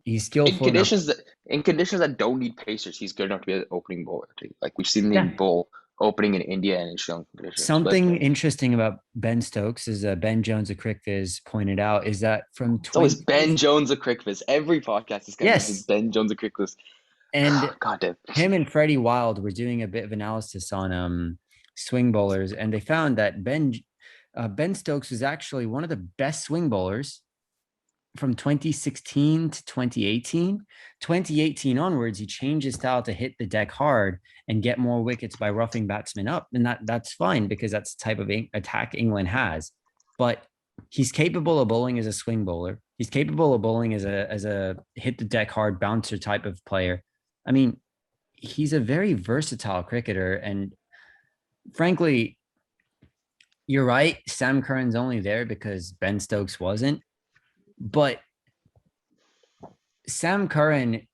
He's skillful in conditions that don't need pacers, he's good enough to be an opening bowler. Like we've seen him bowl opening in India and in Sri Lanka conditions. Something interesting about Ben Stokes, as Ben Jones of Crickviz pointed out, is that from it's always Ben Jones of Crickviz. Every podcast is going to be Ben Jones of Crickviz. And God damn. Him and Freddie Wild were doing a bit of analysis on swing bowlers, and they found that Ben Stokes was actually one of the best swing bowlers from 2016 to 2018. 2018 onwards, he changed his style to hit the deck hard and get more wickets by roughing batsmen up. And that's fine because that's the type of attack England has. But he's capable of bowling as a swing bowler. He's capable of bowling as a hit the deck hard bouncer type of player. I mean, he's a very versatile cricketer. And frankly, you're right. Sam Curran's only there because Ben Stokes wasn't. But Sam Curran,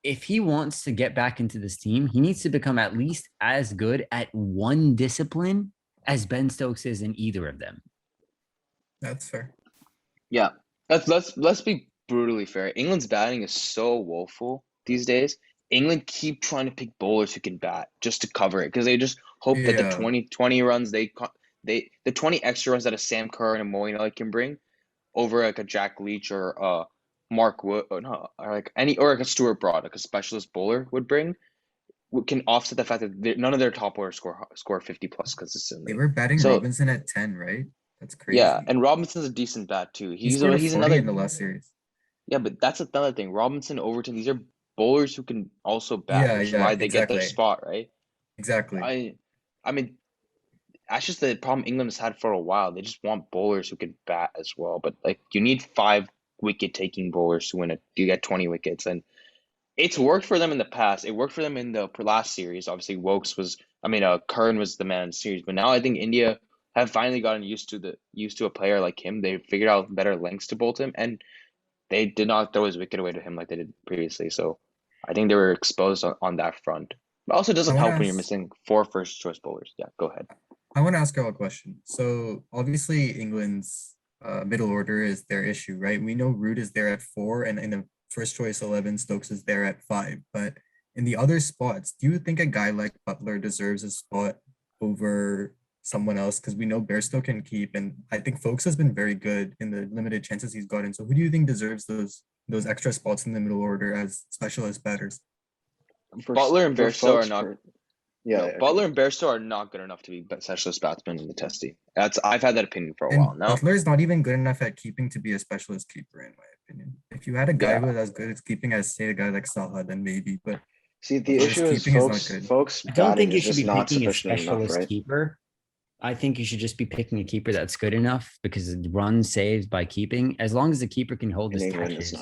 if he wants to get back into this team, he needs to become at least as good at one discipline as Ben Stokes is in either of them. That's fair. Yeah. Let's be brutally fair. England's batting is so woeful these days. England keep trying to pick bowlers who can bat just to cover it because they just hope that the 20 runs the 20 extra runs that a Sam Curran and Moeen Ali can bring over like a Jack Leach or Mark Wood or like a Stuart Broad, like a specialist bowler would bring, can offset the fact that none of their top bowlers score 50 plus consistently. They were batting Robinson at 10, right? That's crazy. Yeah, and Robinson's a decent bat too. He's another in the last series. Yeah, but that's another thing. Robinson, Overton, these are bowlers who can also bat, which is why they get their spot, right? Exactly. I mean, that's just the problem England has had for a while. They just want bowlers who can bat as well. But like, you need 5 wicket-taking bowlers to win it. You get 20 wickets, and it's worked for them in the past. It worked for them in the last series. Obviously, Curran was the man in the series. But now I think India have finally gotten used to a player like him. They figured out better lengths to bowl to him, and they did not throw his wicket away to him like they did previously. So I think they were exposed on that front. But also, it doesn't help when you're missing 4 first-choice bowlers. Yeah, go ahead. I want to ask you all a question. So obviously England's middle order is their issue, right? We know Root is there at 4, and in the first choice 11, Stokes is there at 5. But in the other spots, do you think a guy like Butler deserves a spot over someone else? Because we know Bairstow can keep, and I think Folks has been very good in the limited chances he's gotten. So who do you think deserves those extra spots in the middle order as specialist batters? Butler and Bairstow are not. Butler and Bairstow are not good enough to be specialist batsmen in the Test team. I've had that opinion for a while now. Butler is not even good enough at keeping to be a specialist keeper, in my opinion. If you had a guy who was as good at keeping as, say, a guy like Saha, then maybe. But see, the issue is folks. I don't think you should be picking a specialist keeper. I think you should just be picking a keeper that's good enough because it runs saves by keeping. As long as the keeper can hold his touches.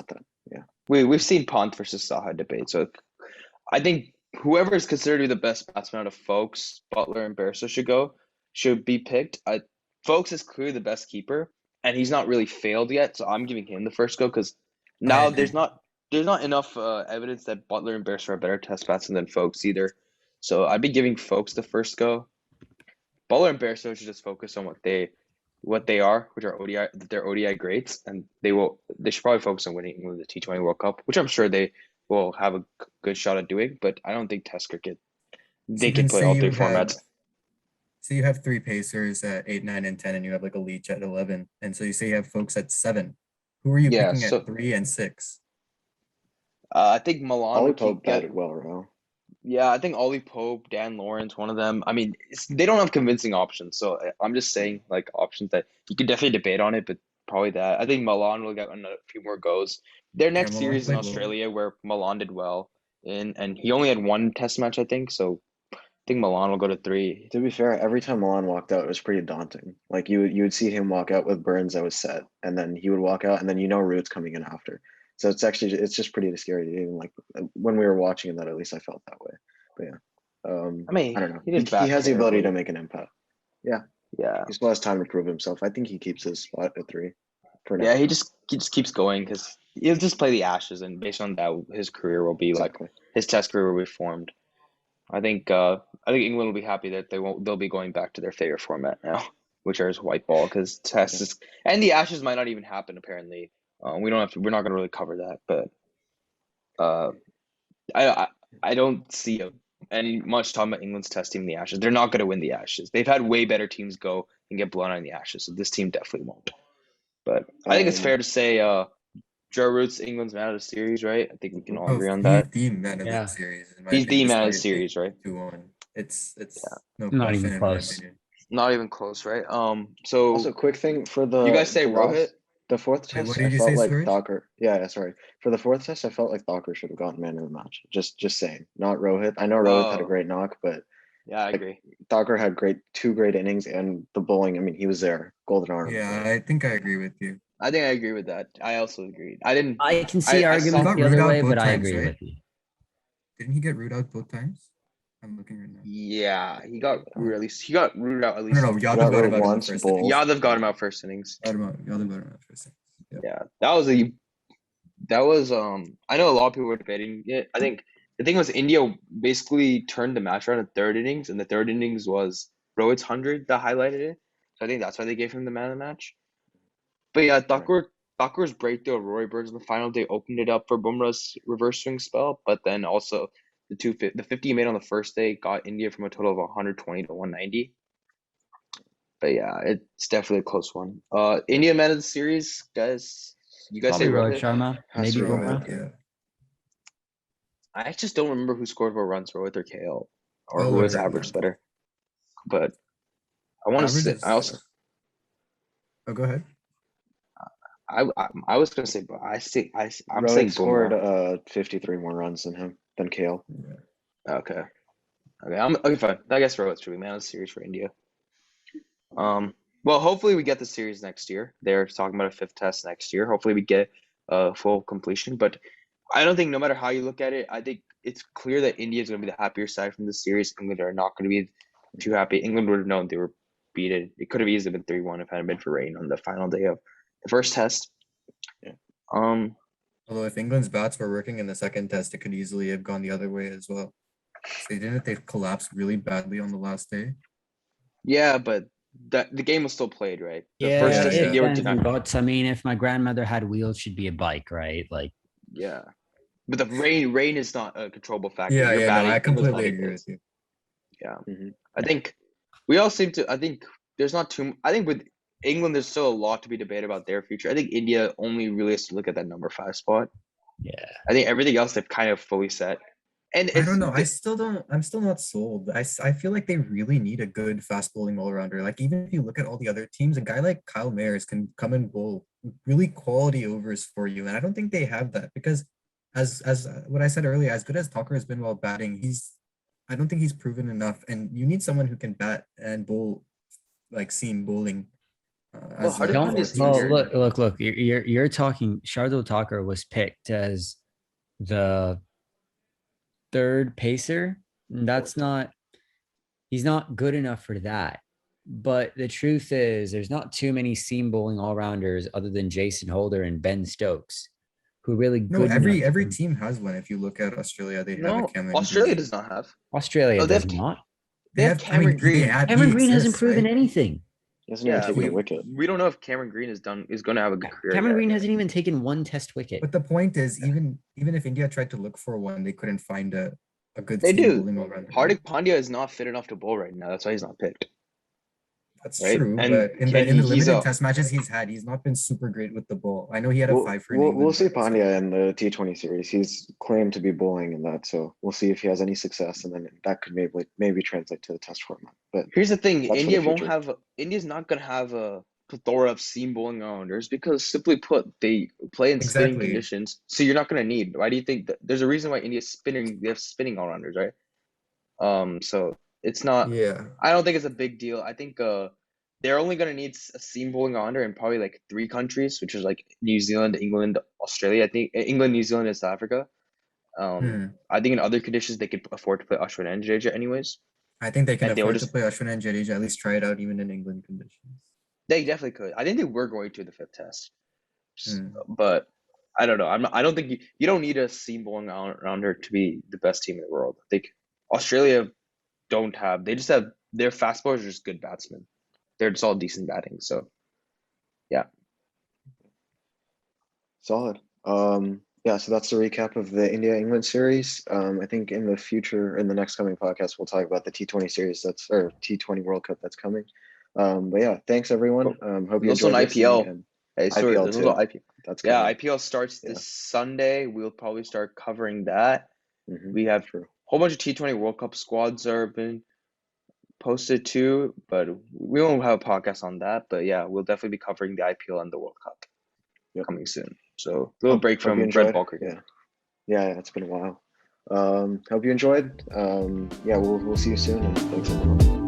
We've seen Pont versus Saha debate, so I think whoever is considered to be the best batsman out of Folks, Butler, and Bairstow should be picked. Folks is clearly the best keeper, and he's not really failed yet, so I'm giving him the first go because now there's not there's not enough evidence that Butler and Bairstow are better test batsmen than Folks either. So I'd be giving Folks the first go. Butler and Bairstow should just focus on what they are, which are they're ODI greats, and they should probably focus on winning the T20 World Cup, which I'm sure they will have a good shot at doing. But I don't think Test cricket they can play all three formats. So you have 3 pacers at 8, 9, and 10, and you have like a Leach at 11, and so you say you have Folks at 7. Who are you picking at 3 and 6? I think Milan Ollie would Pope batted well, Ro. Yeah, I think Ollie Pope, Dan Lawrence, one of them. I mean, they don't have convincing options, so I'm just saying like options that you could definitely debate on it, but probably that. I think Milan will get a few more goes. Their next series in Australia, where Milan did well and he only had 1 test match, I think. So I think Milan will go to 3. To be fair, every time Milan walked out, it was pretty daunting. Like you would see him walk out with Burns that was set, and then he would walk out, and then Root's coming in after. So it's just pretty scary to even like when we were watching that. At least I felt that way. But yeah, I mean, I don't know. He has the ability to make an impact. Yeah. He still has time to prove himself. I think he keeps his spot at 3 for now. Yeah, he just keeps going because he'll just play the Ashes, and based on that, his career will be like his Test career will be formed. I think England will be happy that they'll be going back to their favorite format now, which is white ball, because Test is, and the Ashes might not even happen apparently. We're not going to really cover that, but I don't see any much talking about England's Test team in the Ashes. They're not going to win the Ashes. They've had way better teams go and get blown out in the Ashes, so this team definitely won't. But I think it's fair to say Joe Root's England's man of the series, right? I think we can all agree on that. He's the man of the series. He's the man of the series, right? 2-1. It's no not even close. Not even close, right? So also, quick thing for the you guys say Rohit. The 4th test, I felt like Thakur. Yeah, sorry. For the 4th test, I felt like Thakur should have gotten man of the match. Just saying, not Rohit. I know Rohit had a great knock, but yeah, I agree. Thakur had 2 great innings, and the bowling. I mean, he was there, golden arm. Yeah, I think I agree with you. I think I agree with that. I also agreed. I can see arguments the other way, but I agree with you. Didn't he get ruled out both times? I'm looking right now. Yeah, he got ruled out at least. No, Yadav got him out once. Yadav got him out first innings. Yadav got him out first innings. Yeah, that was I know a lot of people were debating it. I think the thing was India basically turned the match around in the 3rd innings, and the 3rd innings was Rohit's 100 that highlighted it. So I think that's why they gave him the man of the match. But yeah, Thakur's breakthrough of Rory Burns in the final day opened it up for Bumrah's reverse swing spell, but then also the 50 he made on the first day got India from a total of 120 to 190. But yeah, it's definitely a close one. India man of the series, guys. You guys say Rohit Sharma, maybe Rohit. Yeah. I just don't remember who scored more runs, Rohit or KL, or who was average better. But I want to say I also. Oh, go ahead. I was gonna say, but I'm Rohit saying scored 53 more runs than KL. Yeah. Okay, okay, fine. I guess Rohit's really man of the series for India. Well, hopefully we get the series next year. They're talking about a 5th test next year. Hopefully we get a full completion. But I don't think, no matter how you look at it, I think it's clear that India is going to be the happier side from the series. England are not going to be too happy. England would have known they were beaten. It could have easily been 3-1 if it hadn't been for rain on the final day of the first test. Yeah. Although if England's bats were working in the 2nd test, it could easily have gone the other way as well. So they collapsed really badly on the last day. Yeah, but the game was still played, right? The first test, India were denied. But I mean, if my grandmother had wheels, she'd be a bike, right? Like. Yeah, but the rain is not a controllable factor. Yeah, I completely agree with you. Yeah, I think we all seem to. I think there's not too. I think with England, there's still a lot to be debated about their future. I think India only really has to look at that number 5 spot. Yeah, I think everything else they've kind of fully set. And I don't know. I'm still not sold. I feel like they really need a good fast bowling all-rounder. Like, even if you look at all the other teams, a guy like Kyle Mayers can come and bowl really quality overs for you. And I don't think they have that, because as what I said earlier, as good as Thakur has been while batting, I don't think he's proven enough. And you need someone who can bat and bowl like seam bowling. Look. You're talking. Shardul Thakur was picked as the 3rd pacer. He's not good enough for that. But the truth is, there's not too many seam bowling all-rounders other than Jason Holder and Ben Stokes who are really No, good. every team has one. If you look at Australia, they have a No, Cameron Australia Green. does not have. Australia Oh, they does have- not. They have Cameron Green. Cameron Green hasn't exists, proven right? anything. He hasn't even Yeah, taken a wicket. we don't know if Cameron Green is going to have a good career. Cameron yet. Green hasn't even taken one test wicket. But the point is, even if India tried to look for one, they couldn't find a good They seam do. bowling all-rounder. Hardik Pandya is not fit enough to bowl right now. That's why he's not picked. That's right? true, And but in can the he- limited a- test matches he's had, he's not been super great with the ball. I know he had a We'll, 5 for in we'll, England, we'll see but still. Pandya in the T20 series. He's claimed to be bowling in that, so we'll see if he has any success, and then that could maybe translate to the test format. But Here's the thing: That's for India the won't future. have. India's not gonna have a plethora of seam bowling all-rounders because, simply put, they play in spinning Exactly. conditions. So you're not gonna need. Why do you think that? There's a reason why India's spinning. They have spinning all-rounders, right? So it's not. Yeah. I don't think it's a big deal. I think they're only gonna need a seam bowling all-rounder in probably like 3 countries, which is like New Zealand, England, Australia. I think England, New Zealand, and South Africa. I think in other conditions they could afford to play Ashwin and Jadeja anyways. I think they can And they will afford to just- play Ashwin and Jadeja, at least try it out even in England conditions. They definitely could. I think they were going to the 5th test, Hmm. but I don't know. I don't think you don't need a seam bowling all-rounder to be the best team in the world. I think Australia don't have. They just have their fast bowlers are just good batsmen. They're just all decent batting. So solid. Yeah, so that's the recap of the India-England series. I think in the future, in the next coming podcast, we'll talk about the T20 series or T20 World Cup that's coming. But yeah, thanks everyone. Hope you also an enjoyed this, IPL. and Hey, sorry, IPL there's too. also IPL. That's Yeah, coming. IPL starts Yeah. this Sunday. We'll probably start covering that. Mhm, We have true. a whole bunch of T20 World Cup squads are been posted too, but we won't have a podcast on that. But yeah, we'll definitely be covering the IPL and the World Cup Yep. coming soon. So little break Hope you from red enjoyed. ball cricket. Yeah, it's been a while. Hope you enjoyed. Yeah, we'll see you soon, and thanks everyone.